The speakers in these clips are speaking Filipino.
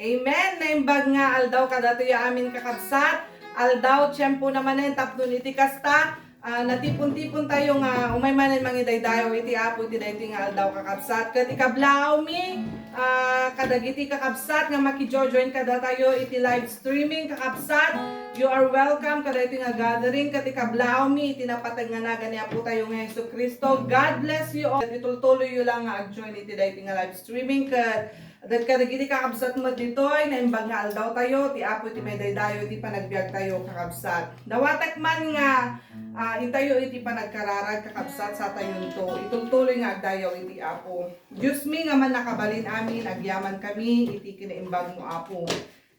Amen. Naimbag nga aldaw kadato ya amin kakabsat. Aldaw tiyempo naman tapnon iti kasta. Natipon-tipon tayo nga umay manen mangidaydayo iti apo iti dayti nga aldaw kakabsat. Kat ikablaw mi kadagiti kakabsat nga makijojoin kada tayo iti live streaming kakabsat. You are welcome kada iti nga gathering kat ikablaw mi iti napatag nga naga niya po tayo nga Yesu Kristo. God bless you all. Itultuloy yu lang nga ag-join iti dayti nga live streaming kat at kadagiti kakabsat mo ditoy, naimbag nga aldaw tayo, ti apo iti may daydayo, iti panagbiag tayo kakabsat. Dawatak man nga, itayo iti panagkararag kakabsat sa tayo nito, itultuloy nga agdayaw iti apo. Diyos mi nga man nakabalin amin, agyaman kami, iti kinaimbag mo apo.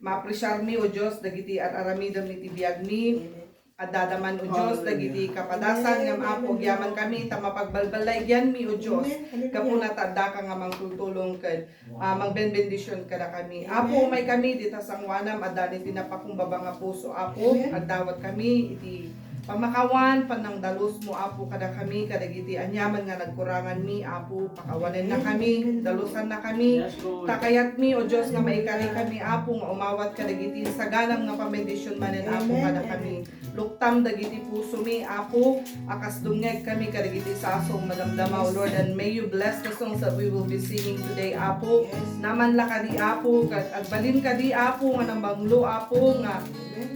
Maapresyar mi o Diyos, dagiti at aramidam iti biag mi. At dadaman o Diyos, dagiti kapadasan ngam apo gyaman kami ta mapagbalbalay gyan mi o Diyos. Kapuna tadda ka nga mangtutulong kad magbenbendisyon kada kami. Apo may kami dita sangwanam at dani tinapakumbaba nga puso apo at dawat kami iti pamakawan panang dalos mo apo kada kami kadagiti anyaman nga nagkurangan mi apo pakawanen na kami dalusan na kami takayat mi o Diyos nga maikari kami apo nga umawat kadagiti saganam nga pamendisyon manen apo kada kami luktam dagiti puso mi apo akas dungeg kami kadagiti sasong madamdama o Lord, and may you bless the songs that we will be singing today apo naman la kadi apo at balin kadi apo nga nambanglo apo nga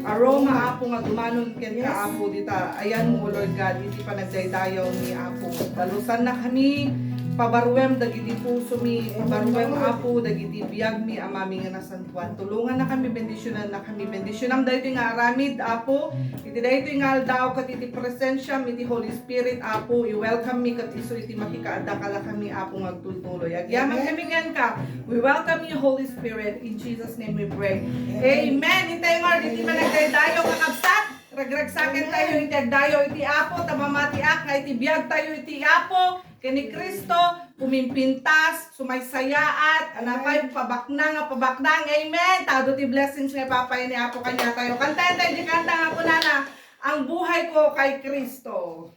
aroma apo nga dumanon ken ka apo dita ayan mo Lord God iti panagdaydayaw ni apo dalusan na kami pabaruem dagiti puso mi pabaruem apo dagiti biag mi amami nga nasantuan tulungan na kami bendisyonan na kami bendisyonan daytoy nga aramid apo iti daytoy nga aldaw kat iti presensya iti Holy Spirit apo i-welcome mi kat isu iti makikaadda kala kami apo ngagtultuloy agyaman kami ngan ka we welcome you Holy Spirit in Jesus name we pray amen intay nga iti managdaydayo kakabsat ragragsaken tayo iti agdayo iti apo tamamatiak nga iti biag tayo iti apo kini Kristo pumimpintas sumaysayaat anapay pabaknang amen tado ti blessings nga papay ni apo kanya tayo kantayan tayo di kanta nga po nana ang buhay ko kay Kristo.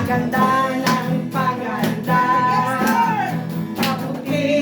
Ganda ng paganda, paputi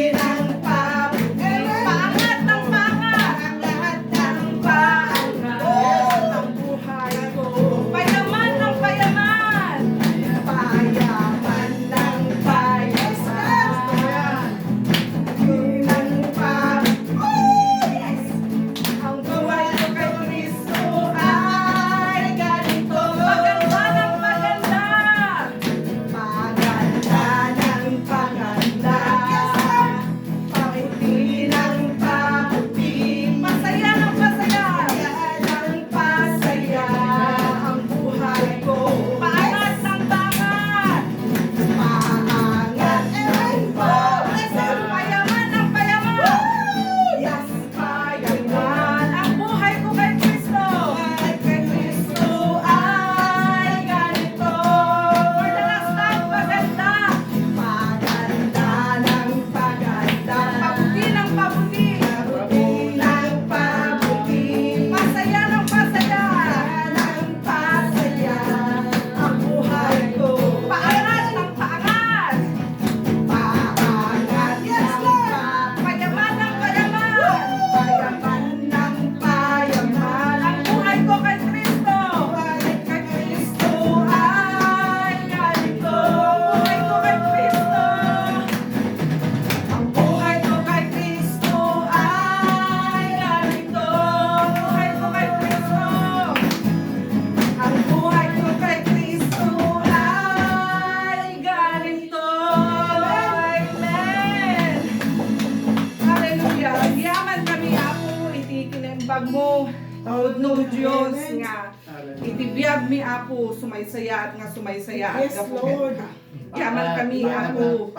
Tudno Diyos nga itibiyag mi Apo sumaysaya at nga sumaysaya at Yes, gapuket Lord. ka. Yaman kami Apo.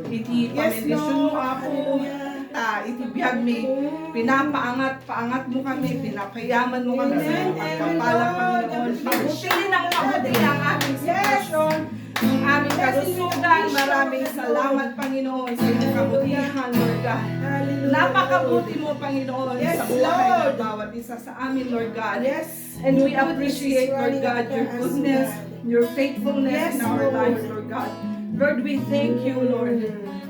Iti pamendisyon mo Apo. Itibiyag mi. Paangat mo kami. Pinapayaman mo kami sa iyong pagpapala, Panginoon. Pabutilin ang mabuti ang aming sitwasyon. Ang aming kalusugan. Maraming salamat, Panginoon, sa iyong kabutihan, Lord God. Napakabuti mo, Panginoon, sa buhay ng bawat isa sa amin, Lord God. And we appreciate, Lord God, your goodness, your faithfulness in our lives, Lord God. Lord, we thank you, Lord.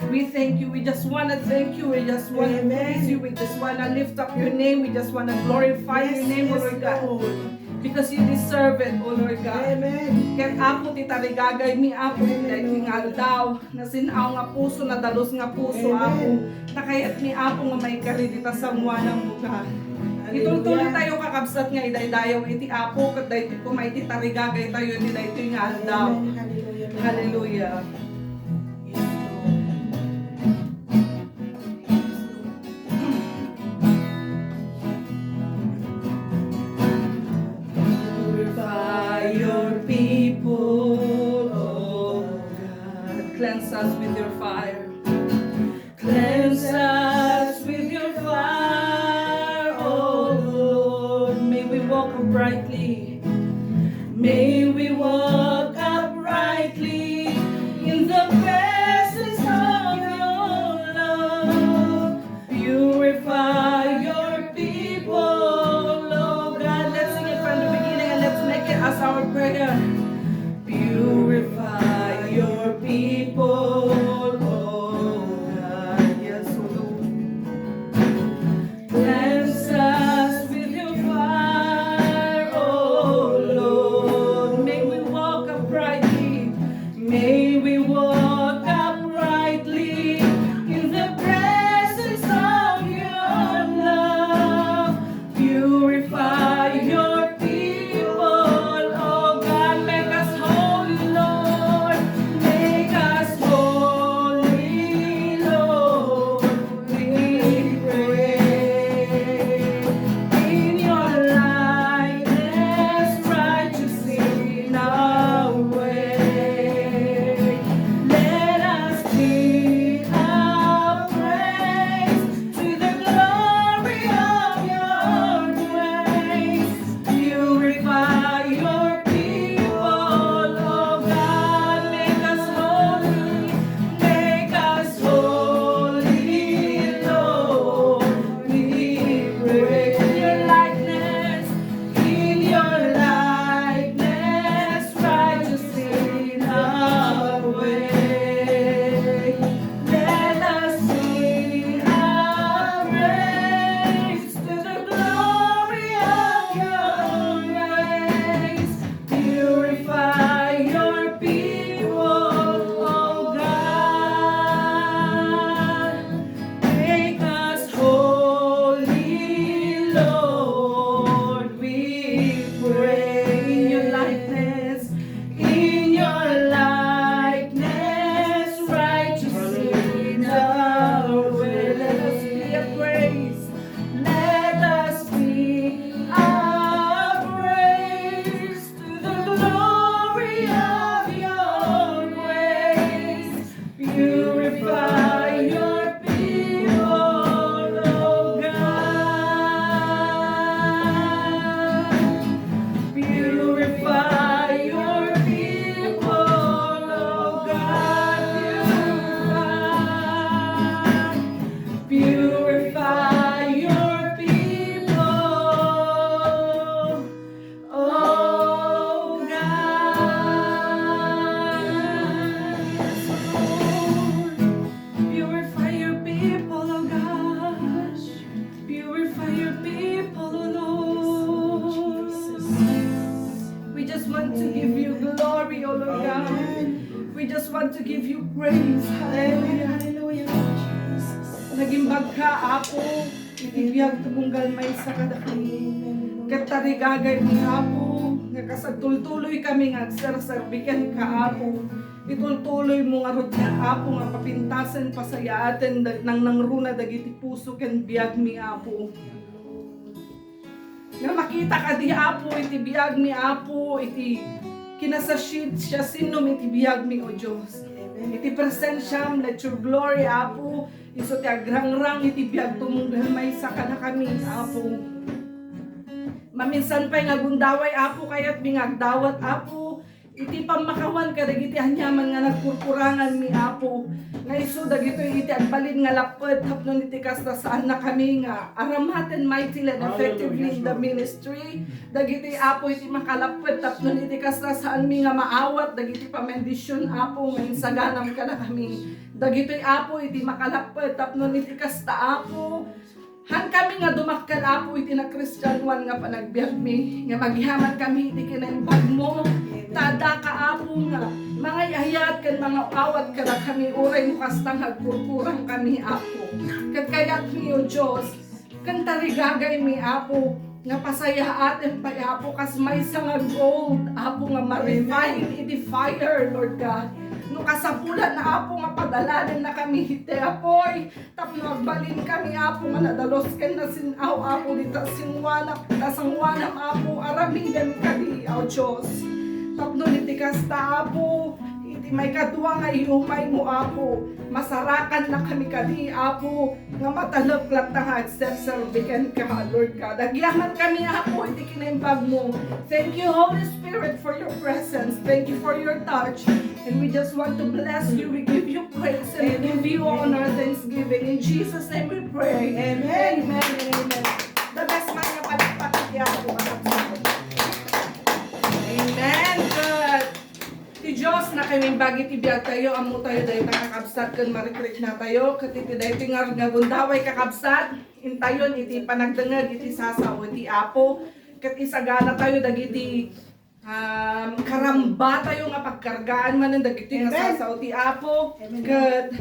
We thank you. We just want to thank you. We just want to praise you. We just want to lift up your name. We just want to glorify your name, O Lord God. Because you deserve it, O Lord God. Amen. Ket Apo ti tarigagay mi Apo dahil kingal daw na sinaw nga puso na dalos nga puso Apo. Takayat mi Apo nga may karidita sa muwa ng muka. Ituloy tayo kakabsat nga idaydayaw iti Apo ket dayti ko may ti tarigagay tayo ti dayti nga daw. Hallelujah. Cleanse us with your fire. Cleanse us with your fire, oh Lord. May we walk uprightly. May we walk uprightly in the presence of your love. Purify your people, Lord God. Let's sing it from the beginning and let's make it as our prayer. Purify your people, oh God, yes, oh Lord. Cleanse us with your fire, oh Lord. May we walk uprightly, may we walk uprightly in the presence of your love. Purify your people, oh God, make us holy, Lord. Make us holy, Lord. We pray. In your likeness, righteous in our way. Let us be our praise to the glory of your grace. Purify your people, oh God, make us holy, Lord. We pray in your likeness, righteous in our way. Let us sing our praise to the glory of your grace. Purify your people, oh God. Make us holy, Lord. We pray in your likeness, righteous in our way. Let us be a praise. Let us be our praise to the glory of your grace. Purify your people, oh God. Purify your people, oh God. Purify your people, oh God. Purify your people, oh gosh. Purify your people, oh Lord. We just want to give you glory, oh Lord God. We just want to give you praise. Hallelujah. Hallelujah. Naging bagka, Apo. Itibiyag tubunggal may sa kadakami. Katarigagay mo, Apo. Nagkasagtultuloy kami nga serbikan ka, Apo. Itultuloy mo nga rod nga, Apo, nga papintasan pasayaaten nang nangruna dagiti puso ken biag mi, Apo. nga makita ka di Apo iti biag mi Apo iti kinasashid siya sinom iti biag mi o Diyos. Iti presensyam let your glory Apo iso ti agrangrang iti biag tumunggal may saka na kami Apo. Maminsan pa'y ngagundaway Apo kayat mingagdawat Apo iti pamakawan ka dagiti anyaman nga nagkurkurangan mi Apo nga iso dagito iti agbalin nga lapad tapno iti kasta saan na kami nga aramaten mightily and effectively in the ministry dagiti Apo iti makalapad tapno iti kasta saan mi nga maawat dagiti pamendisyon Apo nga insaganam ka na kami dagito Apo iti makalapad tapno iti kasta Apo han kami nga dumakkel Apo iti na Christian one nga panagbiag mi nga maghihaman kami iti kinaimbag mo tada ka Apo nga mga yayat kan mga awat ka na kami uray mo kastang hagkurkurang kami Apo kat kayat mi o Diyos kan tarigagay mi Apo nga pasaya atin pa Apo kas may nga gold Apo nga ma-refine iti fire Lord God no kasapulan na Apo nga padalanin na kami hite Apoy tapno agbalin kami Apo nga nadalos ken na sinaw Apo dita singwanap nasangwanap Apo aramidan kami o Diyos tapno iti kasta Apo iti may kadwa nga ihumay mo Apo masarakan na kami kadi Apo nga matalaglat na nga serbikan ka Lord God agyaman kami Apo iti kinaimbag mo thank you Holy Spirit for your presence thank you for your touch and we just want to bless you we give you praise and we give you honor thanksgiving in Jesus name we pray amen amen and amen the best man nga palagpat iti Apo amen God ti Diyos na kami bagi ti biag tayo amo tayo dahil nakakabsat kan marikrik na tayo katiti dahil tingar nga gundaway kakabsat intayon iti panagdangag iti sasaw iti Apo kat isagana tayo dagiti karamba tayo nga pagkargaan man dagiti nga sasaw ti Apo kat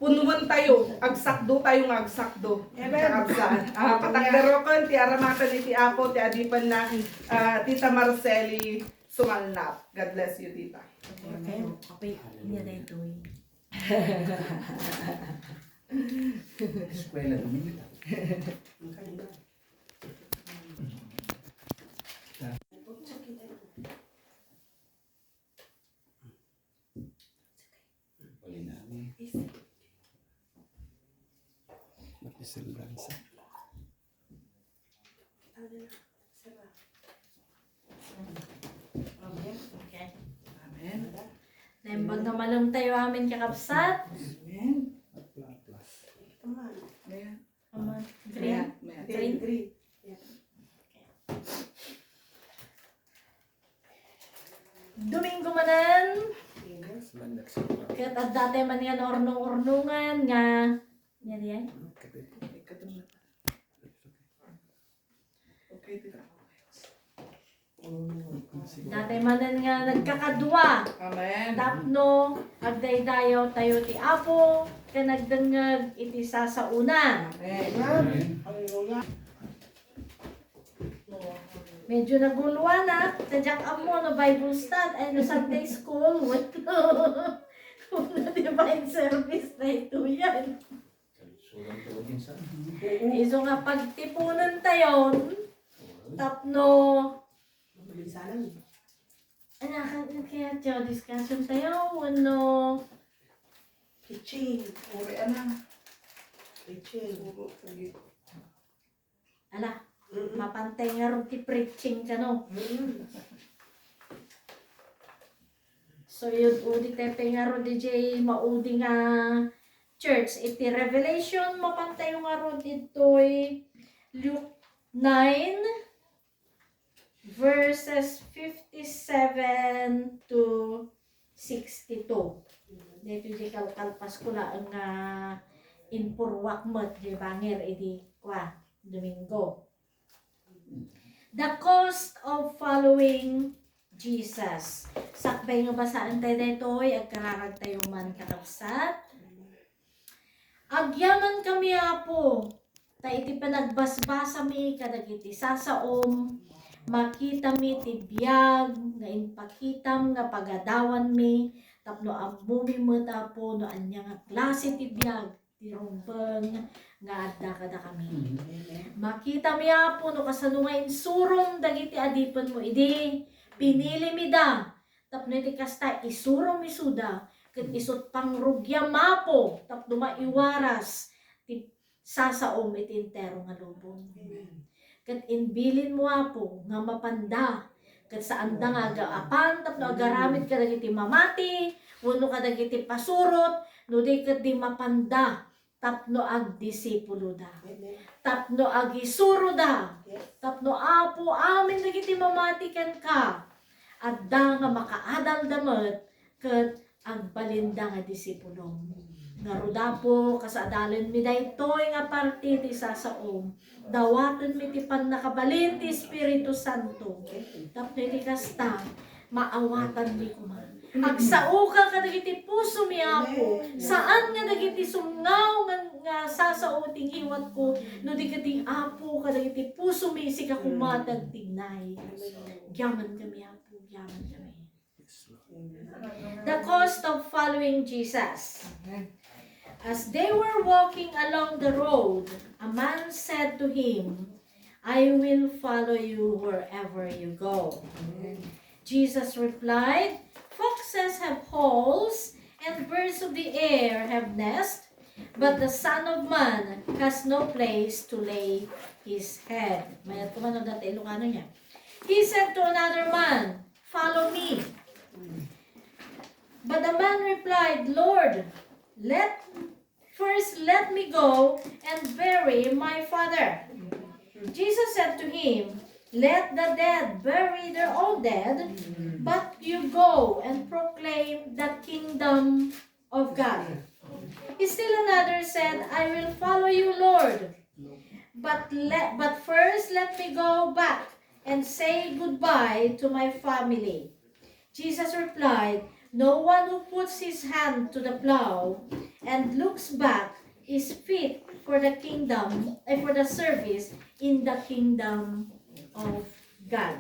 punuan tayo agsakdo tayo nga agsakdo kakabsat patagdarokon ti aramakan iti Apo ti adipan na Tita Marceli Sumalnap. God bless you, Tita. Okay. Okay. Hindi na ito eh. Eskwela Dominica. Okay. Amen. Naimbag na malong tayo amin kakabsat. Amen. Amen. Green. Green. Domingo manan. Kat at dati man nga ornong-ornungan nga. Yan yan. Okay, Tita. Dati manan nga nagkakadwa. Amen. Tapno, agdaydayo tayo ti Apo. Kanagdangag iti sasauna. Amen. Medyo naguluan na. Tadyak amo no Bible stud. Ay no Sunday school. What no divine service na ito yan. Iso nga pagtipunan tayo. Tapno. Anak, kaya tiyo discussion tayo. Ano? Preaching. Uri ana. Preaching. Ala. Mapantay nga rin ti preaching ka no. So yun udi tepe nga rin DJ maudi nga church. Iti Revelation mapantay nga rin dito'y Luke 9 verses 57 to 62. Dito di kalpas ko lang nga inpurwak mo di bangir iti kwa Domingo. The cost of following Jesus. Sakbay nga basaan tayo dito ay agkararag tayo man kakapsat. Agyaman kami Apo. Ta iti panagbasbasa mi kadagiti sasaom. Makita mi ti biyag nga inpakitam nga pagadawan mi. Tapno amumi mo tapo no anya nga klase ti biyag. tirumbang nga adda kada kami. Makita mi Apo no kasano nga insurong dagiti adipan mo idi pinili mi da tapno iti kasta isurong mi suda ket isut pangrugya mapo tapno maiwaras ti sasaom iti entero nga lubong. Ket inbilin mo Apo nga mapanda ket saan da nga agaapan tapno agaramid ka dagiti mamati wenno ka dagiti pasurot no di ket di mapanda tapno agdisipulo da. Tapno agisuro da. Tapno Apo amin dagiti mamati ken ka. Adda nga makaadal damet ket agbalinda nga disipulong. Nga rudapo kasadalan mi daytoy nga parte ti sasaom. Dawaton mi ti pannakabalin ti Espiritu Santo. Tapno iti kasta maawatan mi kuman. Agsauka ka dagiti puso mi Apo. Saan nga dagiti sungaw nga sasao ting iwat ko no di kati Apo ka dagiti puso mi sika kumatag tignay. Gyaman kami Apo, gyaman kami. The cost of following Jesus. As they were walking along the road, a man said to him, I will follow you wherever you go. Jesus replied, Foxes have holes, and birds of the air have nests, but the Son of Man has no place to lay his head. Mayat ko man dati Ilocano niya. He said to another man, Follow me. But the man replied, Lord, first let me go and bury my father. Jesus said to him, Let the dead bury their own dead, but you go and proclaim the kingdom of God. Still another said, I will follow you, Lord, but first let me go back and say goodbye to my family. Jesus replied, No one who puts his hand to the plow and looks back is fit for the kingdom, for the service in the kingdom of God.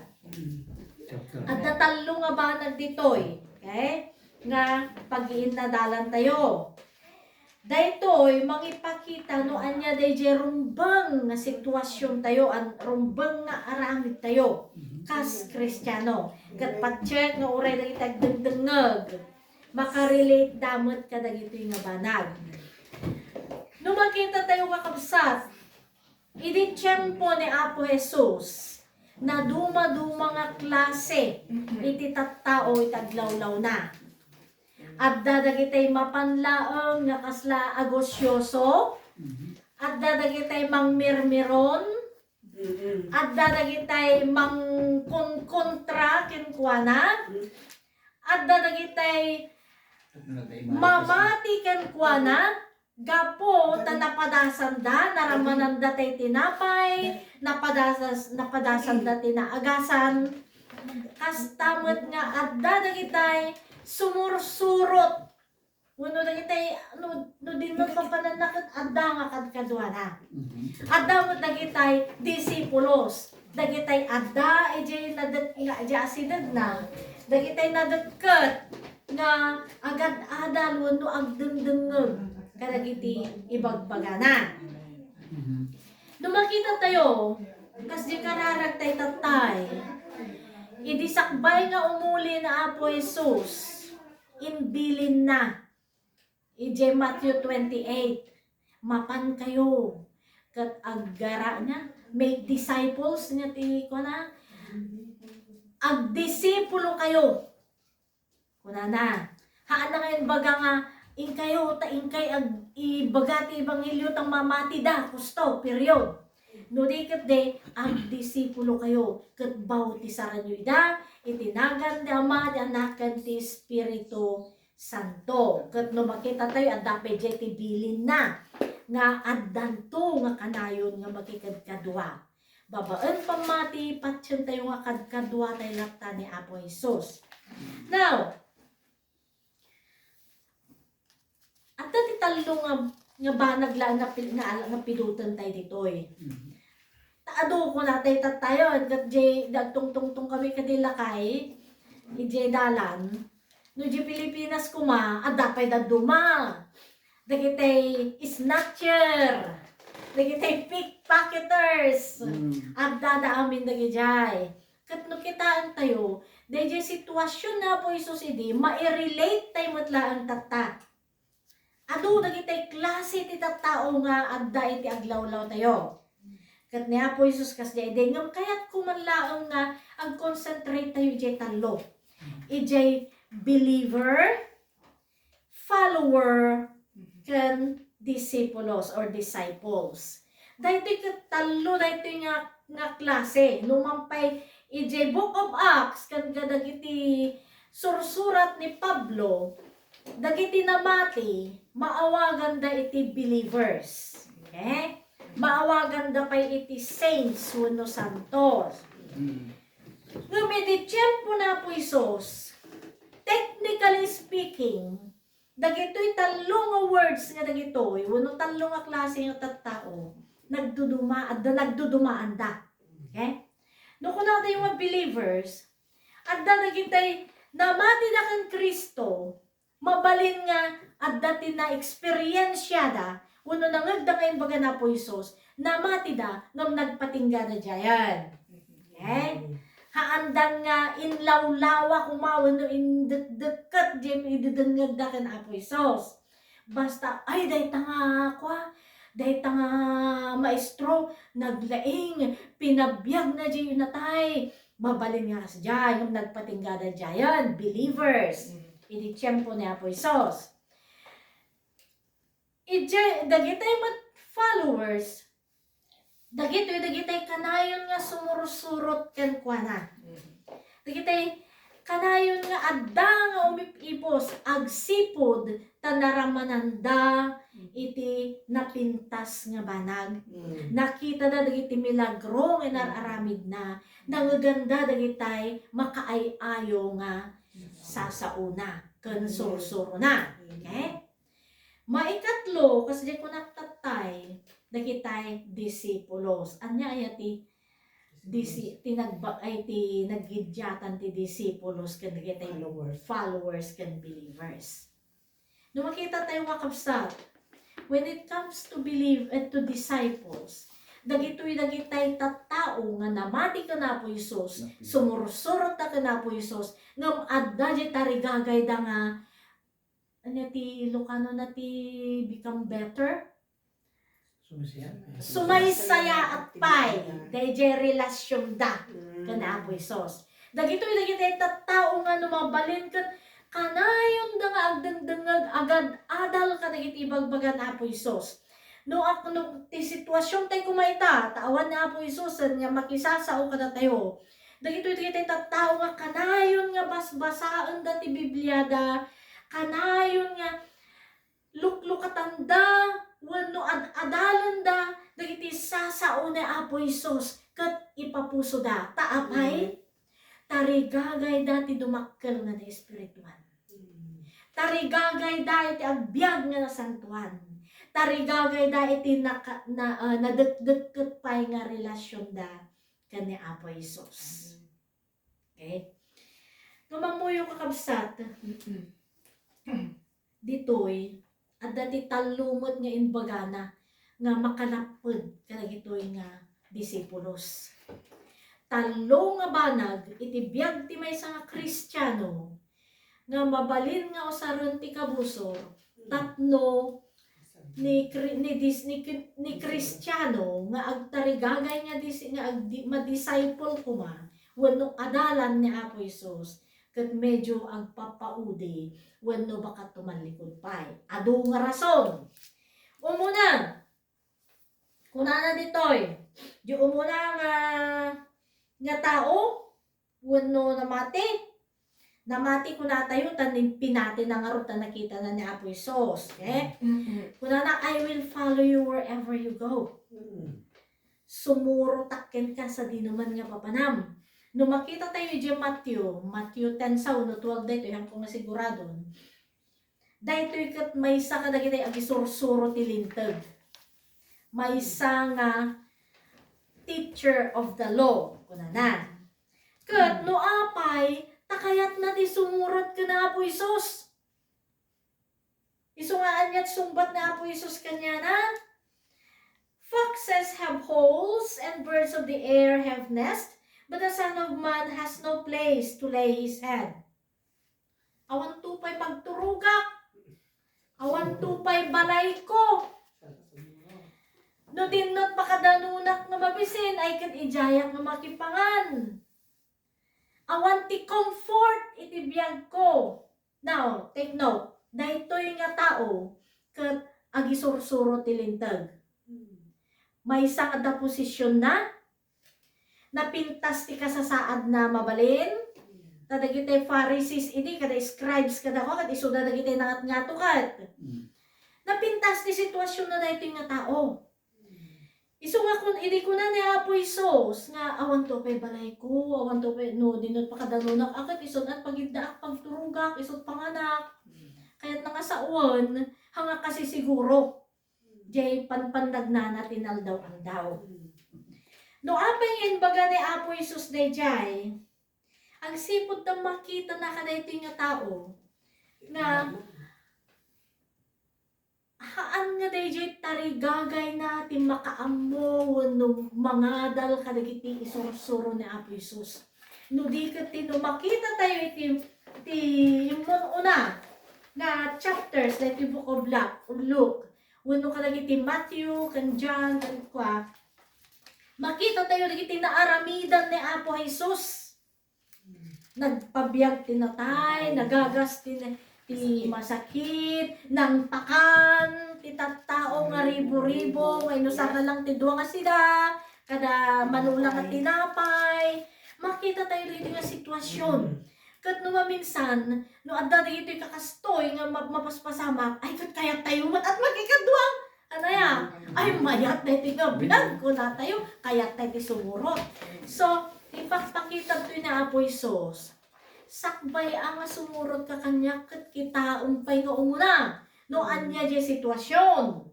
At tatalo nga banag ditoy, okay? Nga pag-iinadalan tayo. Daytoy mangipakita no anya dayjay rumbang nga sitwasyon tayo, an rumbang nga aramid tayo kas Kristiyano. Kat pa-check nga uray dagiti agdengdengeg. Makarelate damot ka dagitoy nga banag. No makita tayo kakabsat, idi tiyempo ni Apo Jesus na duma-duma nga klase iti tattao itaglawlaw na. At dadagitay mapanlaeng nga kasla agosyoso, at dadagitay mangmirmiron, at dadagitay mangkonkontra kenkwana, at dadagitay mamati kenkwana, gapo ta napadasan da naramanan da tay tinapay napadasan da tinaagasan kastamot nga adda dagitay sumursurot wano dagitay no din magpapananakat adda nga kadkadwana adda mo dagitay disipulos dagitay adda ejay nadat nga asidad na dagitay nadagkat nga agad adal wano agdengdengeg kadagiti ibagbagana. Nung makita tayo, kas di kararag tay tatay, idisakbay nga umuli na Apo Jesus, inbilin na. Ije Matthew 28, mapan kayo, kat aggara niya, make disciples niya ti ko na, agdisipulo kayo. Kuna na, haan na ngayon baga nga, ingkayo ta ingkay ag ibagati ebanghelyo tang mamati da kusto period no diket de ang disipulo kayo ket bautisaran yu ida itinagan ti Ama ti Anak ken ti Espiritu Santo ket no makita tayo adda pedjay ti bilin na nga addanto nga kanayon nga makikadkadwa babaen pamati patyen tayo nga kadkadwa tay lapta ni Apo Jesus. Now at dati talo nga banag lang nga pidutan tayo ditoy. Taado ko natay tayo at dagtungtungtung kami kadilakay ije dalan no di Pilipinas kuma at dapay daduma dagitay snatcher, dagitay pickpocketers, at dadaamin dagijay. Kat no kitaan tayo, dahil sitwasyon na po Isus idi, ma-relate tayo matla ang tata. Ado, dagitay klase ti tattao nga adda iti aglawlaw tayo. Kat niya po Isus kas di ide, ngam kayat kumanlaang nga ang concentrate tayo ijay talo. Ijay believer, follower, kan disciples or disciples. Dahito katalo, dahito nga klase. Numampay, ijay Book of Acts, kan dagiti sursurat ni Pablo, dagiti namati, maawagan da iti believers. Okay? Maawagan da pa iti saints, wano santos. Ngumiti tiyempo na po Isos, technically speaking, dagito'y talo nga words nga dagito'y, wano talo nga klase nga tattao, nagdudumaan da. Okay? No kung natin yung mga believers, adda dagitay namati na kan Kristo, mabalin nga adda tina-experiensya da, wano nangagda ngayon baga na po Isos, namati da, ngam nagpatingga na jayan. Okay? Haandan nga inlawlawa kumawan no indeket jem idedengag da kan Apo Isos. Basta ay day tanga kwa, day tanga maestro naglaing pinabiyag na jay natay. Mabalin nga sa jay yung nagpatinggada jayan believers. Idi tiyempo ni Apo Isos. Dagitay mat followers. Dagitay kanayon nga sumursurot ken kuana. Dagitay kanayon nga adda nga umipipos agsipod tanaramananda iti napintas nga banag. Nakita na dagiti milagro nga nararamid na nangaganda dagitay makaay-ayo nga sasauna ken sursuro na. Okay? Maikatlo kasi di ko naktatay dagitay disipulos. Anya ay ti naggidyatan ti disipulos ken dagitay followers ken believers. No makita tayo nga kabsat, when it comes to believe and to disciples, dagitay tattao nga namati ka na po Isus, sumursurot na ka na po Isus, ngam adda di tarigagay da nga ti Ilocano na ti become better. Sumaysaya at pay. Dayjay relasyon da. Kana Apo Isos. Dagito'y tattao nga numabalin kat kanayon da nga agdengdengag agad adal ka dagiti ibagbagan Apo Isos. No ti sitwasyon tay kumayta, tawan na Apo Isos nga makisasao kada tayo. Dagito'y tattao nga kanayon nga basbasaan da ti Biblia da, kanayon nga luklukatanda, wano adalan da, dagiti sasao na Apo Isos, kat ipapuso da, taapay, tarigagay da ti dumakkel nga na espirituan. Tarigagay da iti agbyag nga na santuan. Tarigagay da iti nadekdeket pay nga relasyon da kani Apo Isos. Okay? Numamuyo kakabsat, ditoy, at dati talumot nga inbagana nga makalapod kanagitoy nga disipulos. Talo nga banag iti biag ti maysa nga Kristiyano nga mabalin nga usaron ti kabusor tapno ni Kristiyano nga agtarigagay nga ma-disciple kuma wenno adalan ni Apo Isus ket medyo agpapaudi wenno baka tumalikod pay. Adu nga rason. Umuna, kunana ditoy, di umuna nga tao wenno namati kuna tayo tanin pinati na nga ruta nakita na ni Apo Isos. Okay? Kunana, I will follow you wherever you go. Sumuro takken ka sa dinuman nga papanam. No makita tayo di Matthew 10 sa 1:12 dito, yan kung nasigurado. Dahito ikat may isa ka dagitay agisursuro ti lintag. May isa nga teacher of the law. Kunana. Kat no apay, takayat na ti sumurot ka na Apo Isos. Isungaan niya't sumbat na Apo Isus kanya na, foxes have holes and birds of the air have nests, but the Son of Man has no place to lay his head. Awan tupay pagturugak, awan tupay balay ko. No dinot makadanunak nga mabisin ay kat ijayak nga makipangan. Awan ti comfort iti biyag ko. Now, take note. Daytoy nga tao kat agisursuro ti lintag. May isa kada posisyon na napintas ti kasasaad na mabalin. Tadagitay Pharisees ini kada scribes kada ko kat isu dadagitay nangat ngato kat. Napintas ti sitwasyon na daytoy nga tao. Isu nga kun idi ko na ni Apo Isus nga awan to pay balay ko, awan to pay no dinot pakadanunak akat isun at pagiddaak pagturugak isut panganak. Kaya't nga sa uwan hanga kasi siguro jay panpandagnana tinaldaw ang daw. No apay in baga ni Apo Isus dayjay ang sipod na makita na kadaytoy nga tao nga haan nga dayjay tarigagay natin makaammo no mga dal kadagiti isursuro ni Apo Isus. No di ket no makita tayo iti yung una nga chapters like the book of Luke, wenno kadagiti Matthew, kan John, kan kwa. Makita tayo dagiti naaramidan ni Apo Isus. Nagpabiyag tinatay, nagagas ti masakit, nang takan, ti tattao nga ribo-ribo, ay no saka lang ti duwa nga sila, kada manulang at tinapay. Makita tayo dito nga sitwasyon. Kat no maminsan, no adda dito kakastoy nga mapaspasamak, ay kat kaya tayo mat at magikadwang. Ano ya? Ay mayat dito nga bilang ko na tayo, kaya tayo sumurot. So, ipakpakita to na Apo Isus. Sakbay ang sumurot ka kanya kat kita umpay nga umuna. No anya di sitwasyon.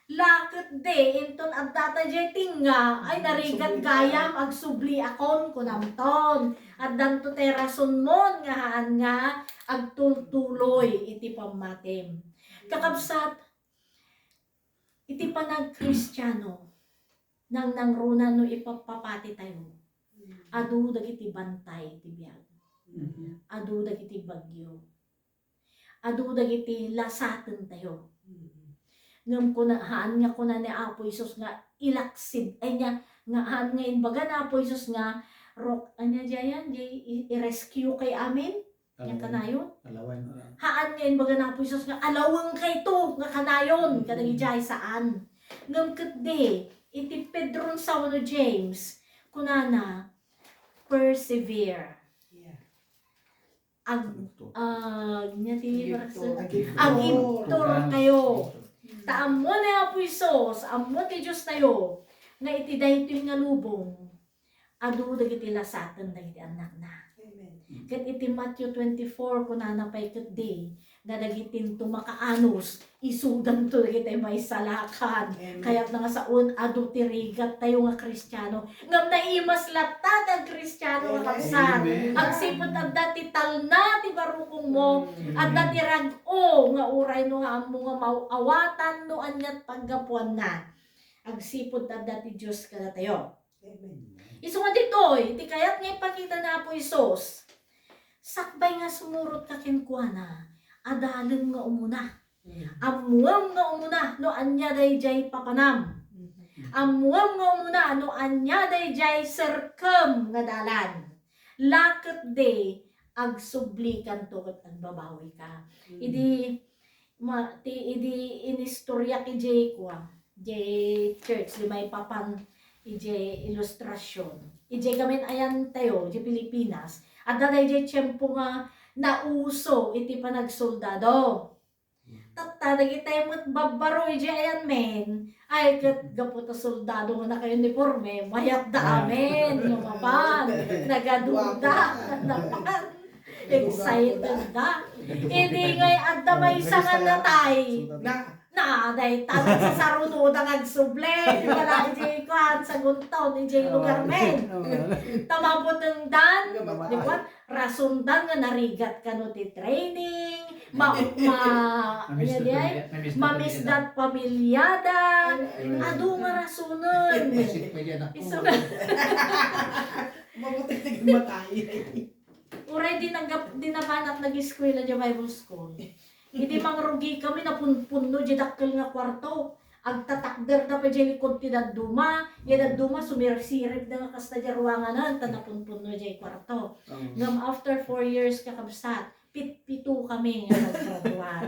Lakit de, inton at data di tinga, ay narigat gayam agsubli akon kunamton. At danto te rason mon nga haan nga agtultuloy iti pamatim. Kakabsat, iti panag-Kristiyano, nang nangruna no ipapapati tayo. Adu dagiti bantay iti biyag. Adu dagiti bagyo. Adu dagiti lasaten tayo. Ngam ko na haan nga ko na ni Apo Isus nga ilaksid ay nga haan nga inbaga na Apo Isus nga anya jayan i-rescue kay amin yang kanayon. Haan nga inbaga na Apo Isus nga alawang kay to nga kanayon kadagi jay saan. Ngam ket de iti Pedro sa no James kunana persevere. Agibtor kayo. Taammo na Apo Isus, ammo ti Diyos tayo, nga iti daytoy nga lubong, adu dagiti lasaten dagiti anak na. Ket iti Matthew 24, kunana pay ket di, nga dagiti tumakaanos, isudan to dagiti may salakan. Kaya't nga saon, adu ti rigat tayo nga Kristiyano. Ngam naimas latad ang Kristiyano nga kapsat. Agsipot ang dati talna ti barukong mo, at dati rag-o nga uray no hamo nga mauawatan no anyat paggapuan na. Agsipot ang dati Diyos kada tayo. Isu nga ditoy, iti kayat nga ipakita na Apo Isus. Sakbay nga sumurot ka kenkwana, adalan nga umuna. Amuam nga umuna, no anya dayjay papanam. Amuam nga umuna, no anya dayjay serkem nga dalan. Laket de, agsublikan to kat agbabawi ka. Idi inistorya ki jay kwa, jay church, di may papan, ijay ilustrasyon. Ijay gamin ayan tayo, jay Pilipinas. At daday jay tiyempo nga nauso iti panagsoldado. Tatadagi tayo mo't babaro iti ayan men. Ay kat gaputa soldado nga naka-uniforme, mayat da amen. Lumapan, nagaduda, napan, excited da. Hindi ngay adda may sangan na tay. Na, Day tanong sa sarunuda nga suble. Di wala ijay kuhan sa guntaw. Ijay lugar men. Tamabot ng dan. Di ba? Rasundan nga narigat ka no ti training. Mamis dat pamilyada. Ado nga rasunon. Iso na. mabuti naging matay. Uray dinabanat nag-eskwela di Bible School. Hindi mangrugi kami na punpunno di dakkel nga kwarto. Agtatakder na pa di likod ti daduma. Di daduma sumirsirip na nga kasta di ruanganan. Tanapunpunno di kwarto. Ngam after 4 years kakabsat, pito kami nga naggraduan.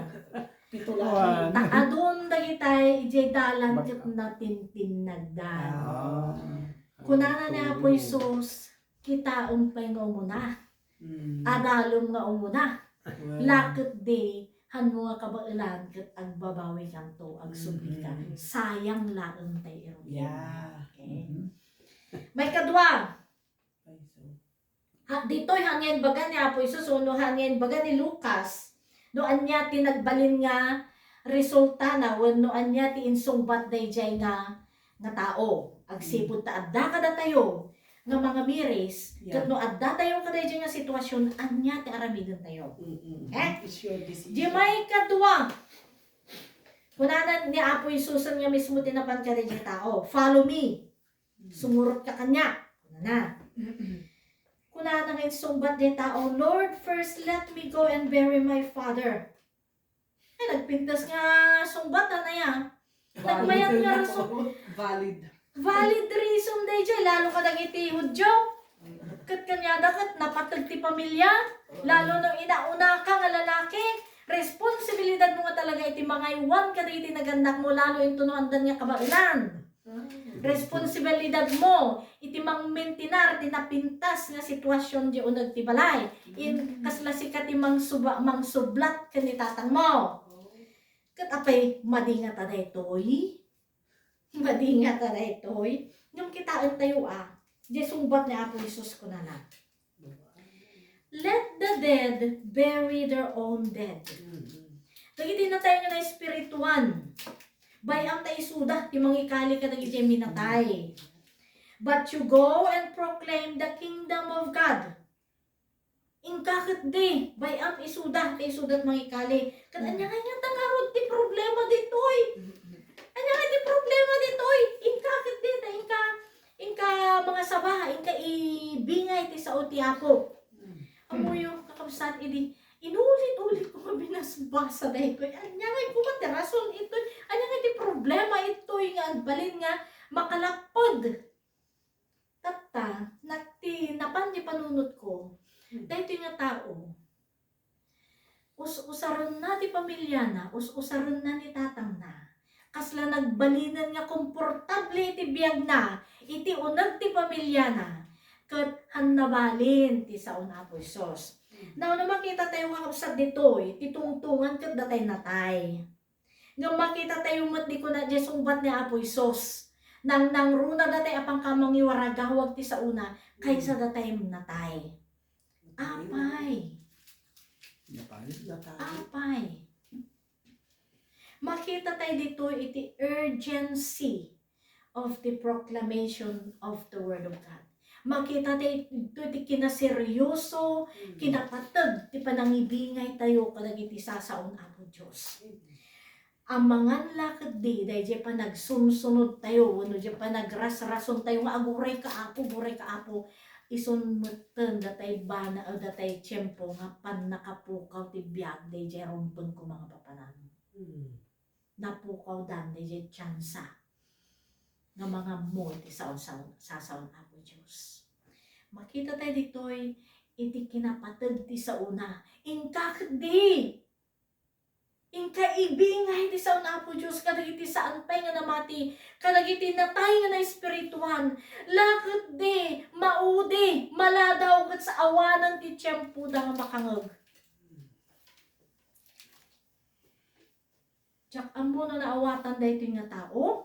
Pito lang. Adun dagitay ijay dalan ket natin tinagdan. Kunana na po Isus, kita umpay nga umuna. Adalom nga umuna. Lakit di hanu nga kabailan ket agbabawi kanto agsubli ka. Sayang laeng tay iro. Yeah. Okay. May kadwa. Dito'y hangin baga ni Apo Isus, uno hangin baga ni Lucas. Noan niya tinagbalin nga resulta na wenno anya ti insungbat dayjay nga tao. Agsipud ta adda kada tayo nga mga miris, ket no adda tayo kada dayjay nga sitwasyon anya ti aramidon tayo. Di may kadwa. Kunanan ni Apo Isus nga mismo tinapan ka dayjay tao. Follow me. Sumurot ka kanya. Kunana. Kunana nga insungbat di tao, Lord, first let me go and bury my father. Ay, nagpintas nga sungbat na yan. Nagmayat nga rason. Valid reason day dyan. Lalo ka nagiti Hudyo. Kat kanyada kat napatag ti pamilya. Lalo nang inauna ka nga lalaki. Responsibilidad mo nga talaga iti mga iwan ka iti nagandak mo. Lalo yung tunuandan niya kabailan. Responsibilidad mo iti mangmentinar ti napintas nga sitwasyon di unag ti balay in kaslasikat ti mangsublat ken ni tatang mo ket apay madingat ta daytoy yung kitaan tayo di sumbat ni Apo Isus kunana. Let the dead bury their own dead. Dagiti na tayo nga na espirituan. Bayam ta isuda, ti mangikali ka dagiti minatay. But you go and proclaim the kingdom of God. Ingkakit di, bayam isuda, ti isudat mangikali. Kat anya nga tangarod ti problema ditoy. Anya nga ti problema ditoy. Ingkakit di, ta ingka mga sabaha, ingka ibingay ti sao ti Apo. Amuyo, kakabsat idi. Inulit-ulit ko binasbasa na ito. Anya nga kumanda rason ito. Anya nga iti problema ito. Nga balin nga makalapod. Tata, napan di panunot ko. Dahil nga tao. Usaron na ti pamilya na. Usaron na ni tatang na. Kasla nagbalinan nga komportable iti biyag na. Iti unag ti pamilya na. Kat hanabalin ti saon Apo Isus. Now, na makita tayo nga usad dito, titungtungan kat datay natay. Nga makita tayo mat di ko na dyan sumbat ni Apo Isus. Nang runa datay apang kamang iwaragawag ti sa una, kaysa datay natay. Apay. Makita tayo dito iti urgency of the proclamation of the Word of God. Makita tayo ito iti kinaseryoso, kinapatag, ti panangibingay tayo kadagiti sasaon Apo Diyos. Ang mga lakad di, dahil pa nagsumsunod tayo, ano dyan pa nagras-rason tayo, aguray ka Apo, isunmutan datay bana o datay tiyempo, nga pan nakapukaw ti biyag, dahil dyan rumpun ko mga papanan. Napukaw dan, dahil dyan tsansa. Nga mga mo, iti sasaon Apo Diyos. Makita tayo dito'y, iti kinapatag ti sa una, ingkakit di! Ingka ibingay ti saon Apo Diyos, kadagiti saan pay nga namati, kadagiti natay nga na espirituan, lakit di, maudi, maladaw kat sa awanan ti tiyempo da nga makangag. Tsak amo na naawatan da ito nga tao,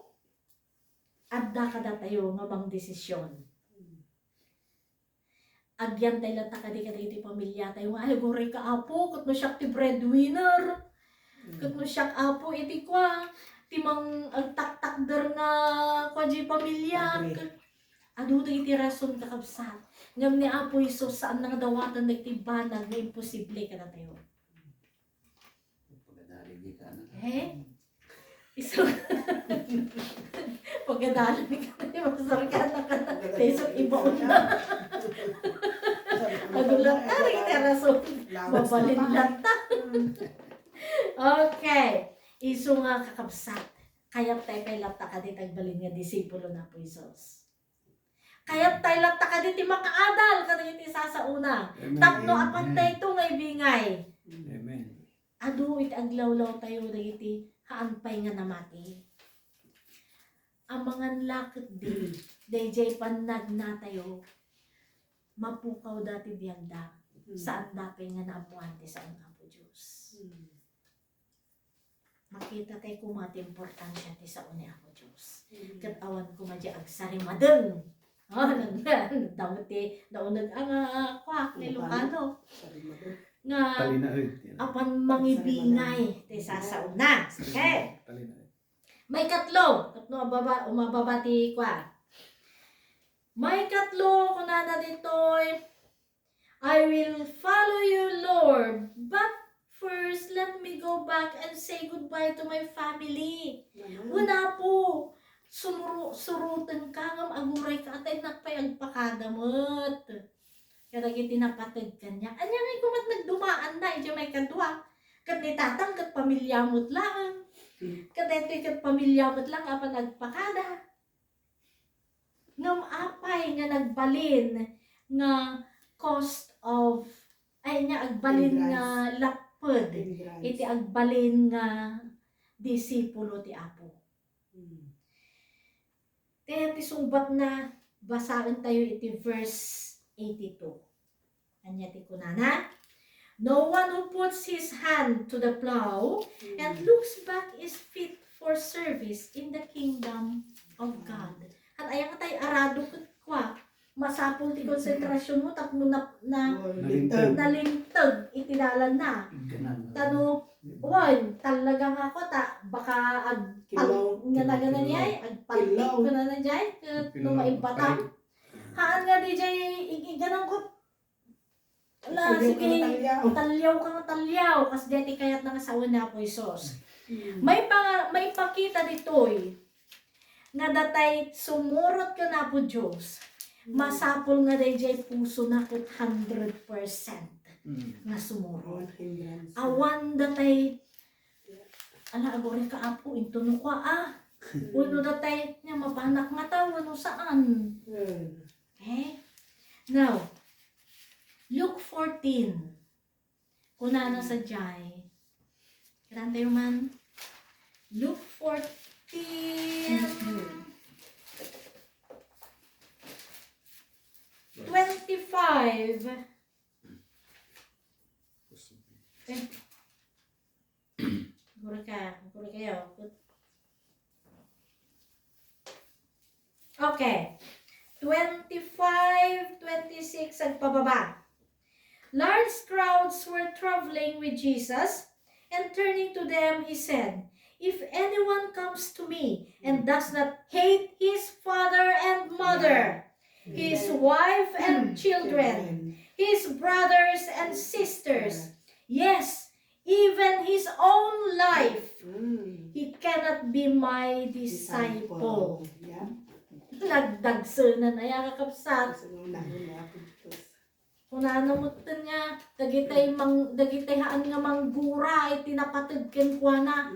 adda kada tayo nga bang desisyon. agyan tayo lang takadi iti pamilya tayo nga aliguri ka apo kat no siya ti breadwinner kat no siya apo iti kwa timang agtaktakder nga kwa di pamilya adu iti rason kakabsat ngam ni Apo Isus saan nang dawatan nagtibanag nga imposible ka na tayo iso pagkadalan ni ka na masarkada ka na iso ibaon na magulang ta iti rason mabalin lang ta okay iso nga kakabsat kaya tayo kay lapta ka di tagbalin nga disipulo na po Isos kaya tayo lapta ka di ti makaadal ka iti sasauna tapno apat tayo ito nga ibingay Amen. adu iti aglawlaw tayo iti haanpay nga namati ang mga lakit di dayjay panag na tayo mapukaw dati biyagda saan dapay nga naamuan ti saan nga po Diyos makita tayo kumati importansya ti saan ni ako Diyos katawan ko madya agsarimadeng dawit ti daunag ang kwak ni Lucano nga Talinaid. apan mangibingay ti sasauna okay Talinaid. may katlo umababati kwa may katlo kunana ditoy I will follow you Lord but first let me go back and say goodbye to my family una po surutan ka ngam aguray ka atay nakpay agpakadamot kada kiti napatid kanya anya ngay kumat nagdumaan na iti may kadwa kat ni tatang kat pamilyamot lang kat ito kat pamilyamot lang apan nagpakada ngam apay nga nagbalin nga cost of ay nga agbalin nga lapod iti agbalin nga disipulo ti Apo kaya ti subat na basahan tayo iti verse 82 anya ti kunana no one who puts his hand to the plow and looks back is fit for service in the kingdom of God at ayang tayo arado kwa masapul ti konsentrasyon mo tapno na Nalintag. nalintag itinalan na tano wan talagang ako ta baka nga nagana niya agpaltik ko na nandiyan no maibata haan nga di jay iganang ko ala sige talyaw ka nga talyaw kas deti kayat nga asawa na po Isos may pakita ditoy nga datay sumurot ka na po Diyos masapol nga dayjay puso na ket 100% nga sumurot awan datay ala agore ka Apo intuno ka uno datay nya mapanak nga tawo no saan okay now Luke 14 kunana sa jay kanante man Luke 14 25 Gura kayo. Okay. 25, 26 ang pababa. Large crowds were traveling with Jesus, and turning to them, he said, if anyone comes to me and does not hate his father and mother, his wife and children, his brothers and sisters, yes, even his own life, he cannot be my disciple. Nagdagsunan na yung kakapsat. Kung nanamutan niya, dagitayhaan nga manggura, ay tinapatid ken kwa na.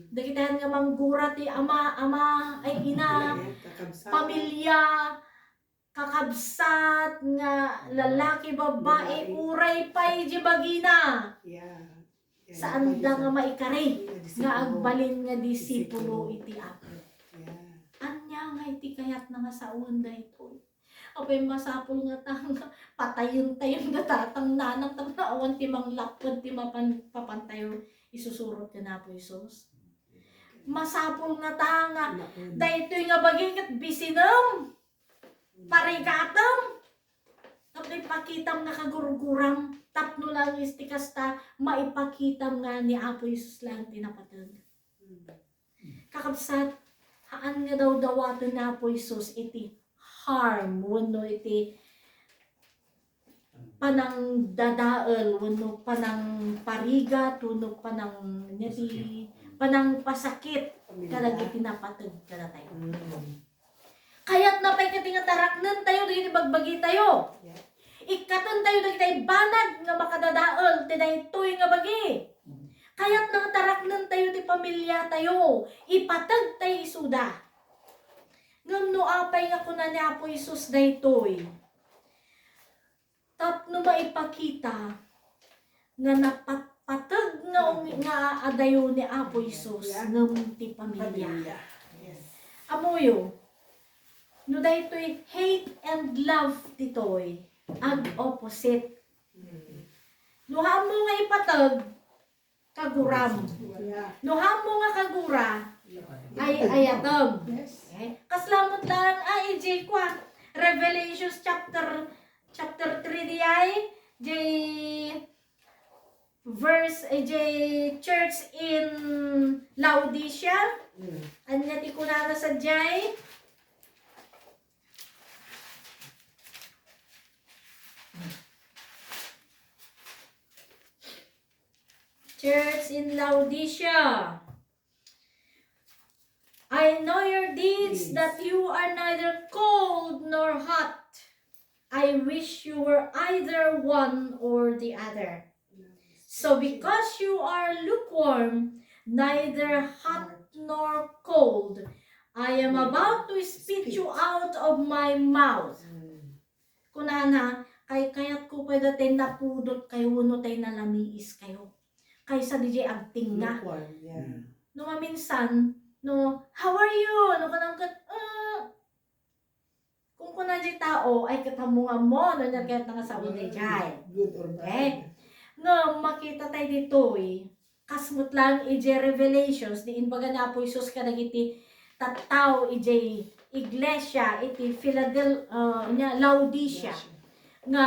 Dagitayan nga manggura, ti ama, ay ina, pamilya, kakabsat, nga lalaki, babae, uray pa'y jibagina. Saan da nga maikari, nga agbalin nga disipulo iti Apo. Anya nga iti kayat na nga sa unda ito. Apay masapul nga tang patayon-tayon nga tatang nanang tang naawan ti manglapod ti papantayo isusurot ka na po Isos. Masapul nga tanga daytoy nga baging kat bisinam parigatam Tapno ipakitam nga kaguruguram. Tapno lang istikasta maipakitam nga ni Apo Isus lang tinapatag. Kakabsat, haan nga daw dawaton ni Apo Isus iti harm, wano iti panang dadael, wano panang parigat, wano panang iti panang pasakit kalag iti napatag kada tayo. Kaya't napay katingataraknan tayo, dito bagbagi tayo. Ikatan tayo, dito tayo banag nga makadadaol, tinaytoy nga bagi. Kaya't nangataraknan tayo, di pamilya tayo, ipatag tayo isuda. Ngam no apay nga kuna ni Apo Isus daytoy. Tapno maipakita nga napatpatag nga adayo ni Apo Isus ngam ti pamilya. Amoyo. No daytoy hate and love ditoy ag opposite. No hamo nga ipatag kaguram. No hamo nga kagura ay ayatom. Okay? Kaslamot lang ay j kwa Revelations chapter 3 di ay j verse j church in Laodicea. Anya ti kunana sa jay Church in Laodicea. I know your deeds, that you are neither cold nor hot. I wish you were either one or the other. So because you are lukewarm, neither hot nor cold, I am about to spit you out of my mouth. Kunana, kayat ko pa dati napudot kayo, no tayo nalamiis kayo. Kaysa DJ agting nga. No maminsan, no, how are you? No kanang kung kuna di tao ay katamungan mo, no nagkayat nga sa unay jay. Good or bad. Okay? No, makita tayo dito kasmut lang ije Revelations, di inbaga na po Isus ka nagiti tataw ije iglesia, iti Philadelphia, Laodicea. Nga,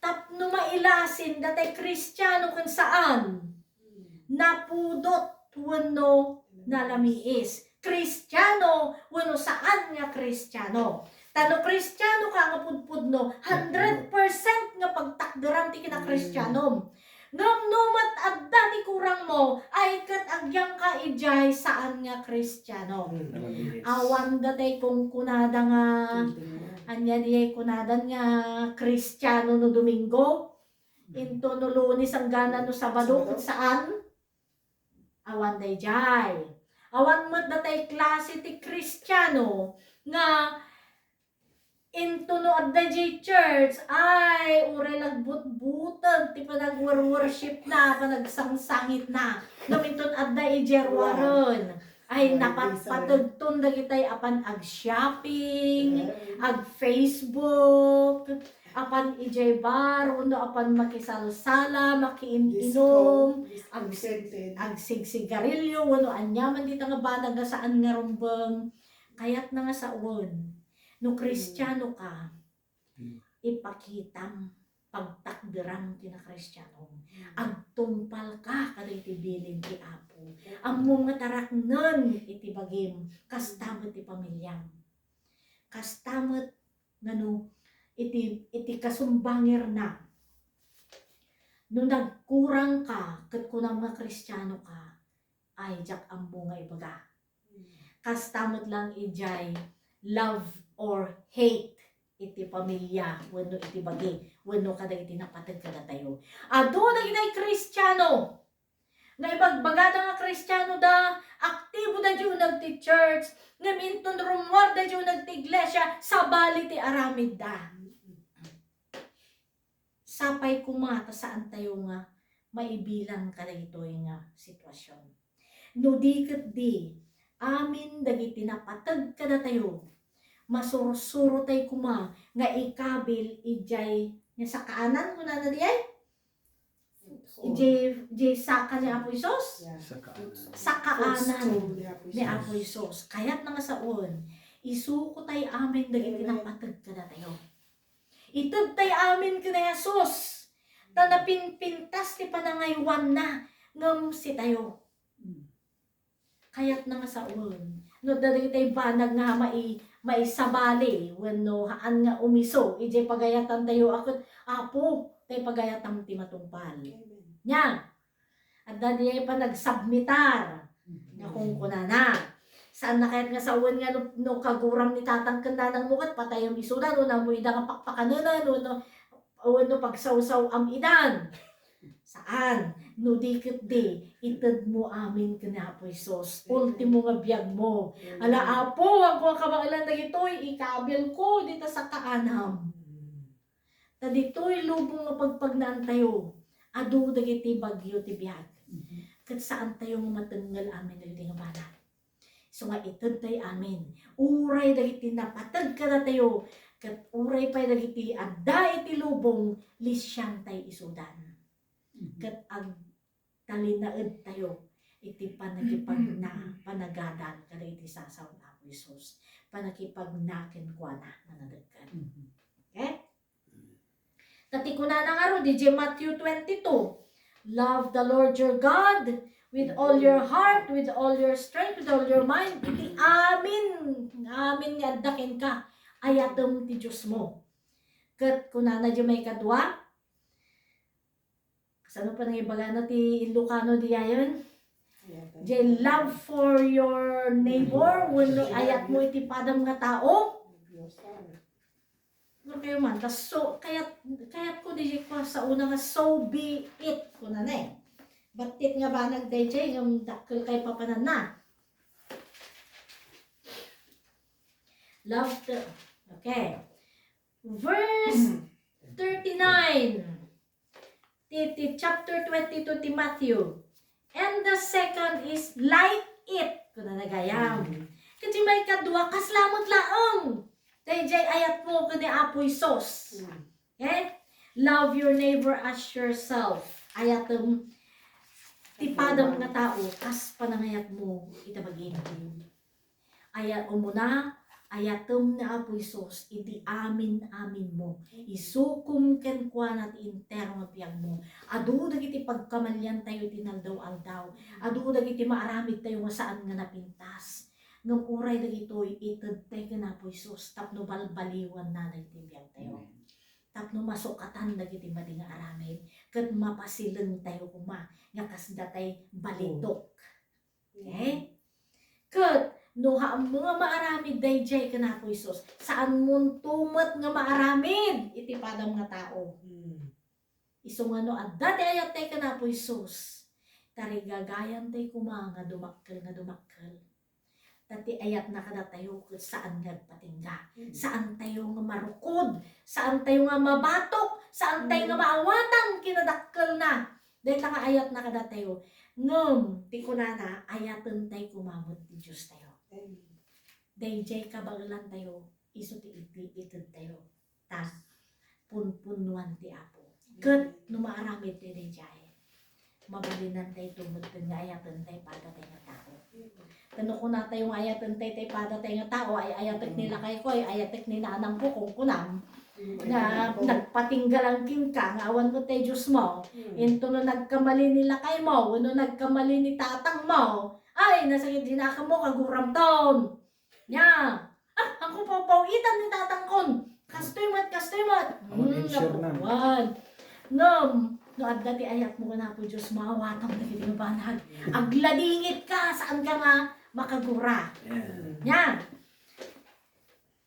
tapno mailasin datay Kristiyano kung saan napudot wano nalamiis. Kristiyano wano saan nga Kristiyano. Tano Kristiyano ka nga pudpudno 100% nga pagtakderam ti kina Kristiyano. Ngam numat adda ti kurang mo ay kat agyang ka ijay saan nga Kristiyano. Awan datay kung kunada nga anya di kunadan nga Kristiyano no Domingo. Into no Lunes hangganan no Sabado kung saan awan day jay. Awan mat datay klase ti Kristiyano nga into no adda jay church ay ure lagbut-butag ti panag-worship na panagsangsangit na gaminton adda ijerwaron ay napatpatagton dagitay apan ag shopping ag Facebook apan ijay bar uno apan makisalsala makiinom ag sigsigarilyo wano anyaman dita nga banag nga saan nga rumbeng kayat na nga saon no Kristiyano ka ipakitam pagtakderam ti na Kristiyano agtumpal ka kaday ti bilin ti Apo ammo nga taraknen iti bagim kastamot ti pamilyam kastamot ngano iti kasumbangir na no nagkurang ka ket kunam nga Kristiyano ka ay jak ammo nga ibaga kastamot lang ijay love or hate iti pamilya wenno iti bagi wenno kada iti napatag kada tayo adu dagiti Kristiyano nga ibagbagada nga Kristiyano da aktibo da diyo nagti church nga minton rumwar da diyo nagti iglesia sabali ti aramid da sapay kumata saan tayo nga maibilang kada ito nga sitwasyon no diket di amin dagiti napatag kada tayo masursuro tay kuma nga ikabil ijay nga sa kaanan mo na di ay ijay saka ni Apo Isos sa kaanan ni Apo Isos kayat na nga saon isuko tay amin dagiti napatag kada tayo Itud tay amin kina Jesus. Ta napinpintas ti panangaywan na ngem si tayo. Kayat na nga sa un. No dali tay banag nga maisabali wenno haan nga umiso ije pagayatan tayo akot apo tay pagayatan ti matungpal. Nya. At dadi ay pa nagsubmitar nga kung kunana. Saan na kahit nga sa uwan nga no kaguram ni tatang kanda ng mukat patay ang isudan no namo ida nga pakpakanunan no pagsawsaw am idan. Saan? No dikit di ited mo amin kanya po Isos. Ultimo nga biyag mo. Ala apo ako kamailan dagitoy ikabil ko dito sa kaanam. Ta ditoy lubong nga pagpagnaan tayo. Adu dagiti bagyo ti biyag. Kat saan tayo nga matenggal amin dagiti nga banat. So nga ited tayo amin. Uray dagiti napatag ka na tayo. Kat uray pa dagiti adda iti lubong lisyang tayo isudan. Kat ag talinaed tayo iti panagipagna panagadan kada iti sasaw na ako Isus. Panagipagnaken kwa na nanadagkan. Okay? Tati ko na nga ro, DJ Matthew 22. Love the Lord your God with all your heart, with all your strength, with all your mind. Iti amin nga addakin ka. Ayatom ti Diyos mo. Kat kunana di may kadwa. Kasano pa nang ibaga na ti Ilocano di ayon? Di love for your neighbor. When ayat mo iti padam nga tao. No kayo man, tas so kaya't ko di ko sa una nga so be it ko na eh. Batit nga ba nagdayjay ng dakkel kay papanan na. Love the okay. Verse 39. Titi chapter 22 ti Matthew. And the second is like it ko na nagayam. Kasi may kadua kaslamot laong. Dayjay ayat mo kani apoy sos. Okay? Love your neighbor as yourself. Ayatom tipadam nga tao kas panangayat mo itabagin. Ayat umuna ayatom na apoy sos iti amin mo. Isukum ken kuanat interno piyag mo. Adu dagiti pagkamalyan tayo tinaldaw-aldaw. Adu dagiti maaramid tayo nga saan nga napintas. Ngam uray dagitoy ited tay kana po Isus tapno balbaliwan na nagtibiyag tayo. Tapno masukatan dagiti madi nga aramid ket mapasilen tayo kuma nga kasda tay balitok. Okay? Ket no ha mga maaramid dayjay kana po Isus saan mon tumet nga maaramid iti padam nga tao. Isu ngano adda ti ayat tay kana po Isus. Tarigagayan tay kuma nga dumakkel. Tati ayat na kada tayo saan nagpatingga, saan tayo nga marukod, saan tayo nga mabatok, saan tayo nga maawatan kinadakkel na. Dahil nga ayat na kada tayo, ngem ti kunana ayatan tayo kumamot ti Diyos tayo. Dahil jay kabagalan tayo, iso ti ited tayo, ta punpunuan ti Apo. Ket no maaramid ti jay, mabalinan tayo tumod nga ayatan tayo pada tayo nga tao. Tano ko na tayo ayatan tay pada tayo nga tao ay ayatek nila kay ko ay ayatek ni nanang ko kung kunam na nagpatinggal ang kingka nga awan mo tay Diyos mo into no nagkamali nila kay mo no nagkamali ni tatang mo ay nasakit dinaka mo kaguram taon nya ako papawitan ni tatang kon kastoy mat sure na. ngam no adda ti ayat mo na po Diyos maawatan dagiti nga banag agladingit ka saan ka nga makagura. Yan.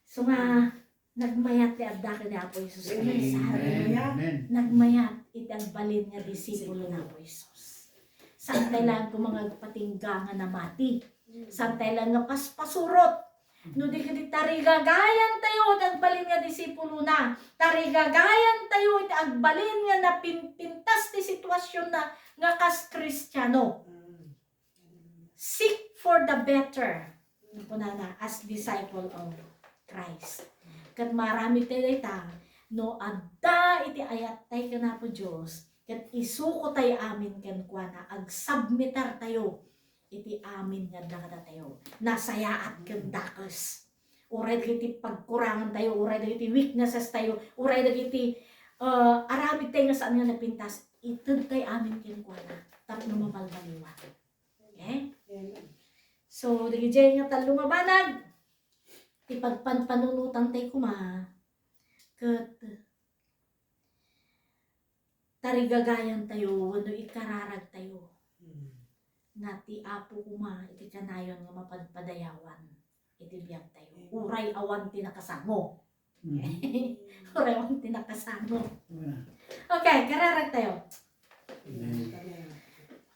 So nga, nagmayat ti adda ka ni Apo Isus. Nagmayat itagbalin nga disipulo na Apo Isus. Saan tayo lang kung mga patingga nga na mati. Saan tayo lang nga pasurot. No di kiti tarigagayan tayo itagbalin nga disipulo na. Tarigagayan tayo itagbalin nga napintas ti sitwasyon na nga kas Kristiyano. Seek for the better kunana as disciple of Christ. Kat marami tayo no adda iti ayat tayo kana po Diyos kat isuko tayo amin ken kuana ag submitar tayo iti amin nga dakada tayo nasayaat ken dakes uray dagiti pagkurangan tayo, uray dagiti weaknesses tayo, uray dagiti aramid tayo nga saan nga napintas, itud tayo amin kinukuha tapno mabalbaliwa. Okay? So, dagiti nga talo nga banag, ti pagpanpanunutan tayo kuma, kat tarigagayan tayo, wano ikararag tayo, nga ti apo kuma, iti kanayon nga mapadpadayawan, iti biyag tayo. Uray awan ti nakasamo. Uray awan ti nakasamo. Okay, kararag tayo.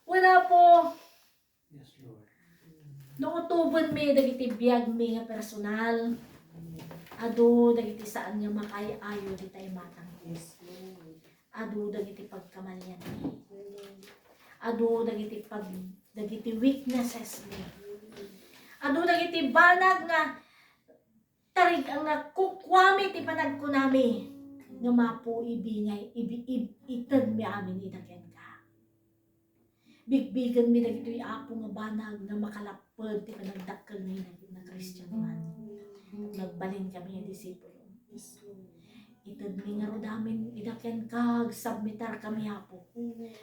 Wala po, Yes, Lord. nuutuban mi, dagiti biyag mi nga personal, ado, dagiti saan nga makay-ayo, di tayo matang. Ado, dagiti pagkamalyan mi. Ado, dagiti weaknesses mi. Ado, dagiti banag nga tarig ang kukwami ti panagkunami nga mapo ibingay ited mi amin idaken ka. Bigbigan mi dagiti apo nga banag nga makalapod ti panagdakkel mi na Christian man. Nagbalin kami nga disipulo. Ited mi nga rodamin idaken ka submitar kami apo.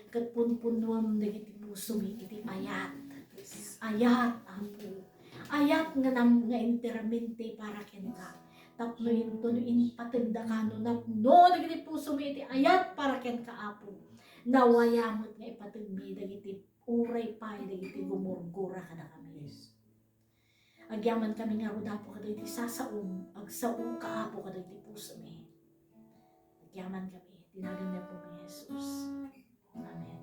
Ket punpunuam dagiti puso mi iti ayat. Ayat apo. Ayat nga intermente para ken ka. Tapno ito no inpatenda ka no dagiti puso mi iti ayat para ken ka apo. Nawayamot nga ipatagmi dagiti uray pay dagiti gumurgura kada kami. Agyaman kami nga rodapo kada iti sasaom agsaom ka apo kada iti puso mi. Agyaman kami tinagan niya po ni Jesus. Amen.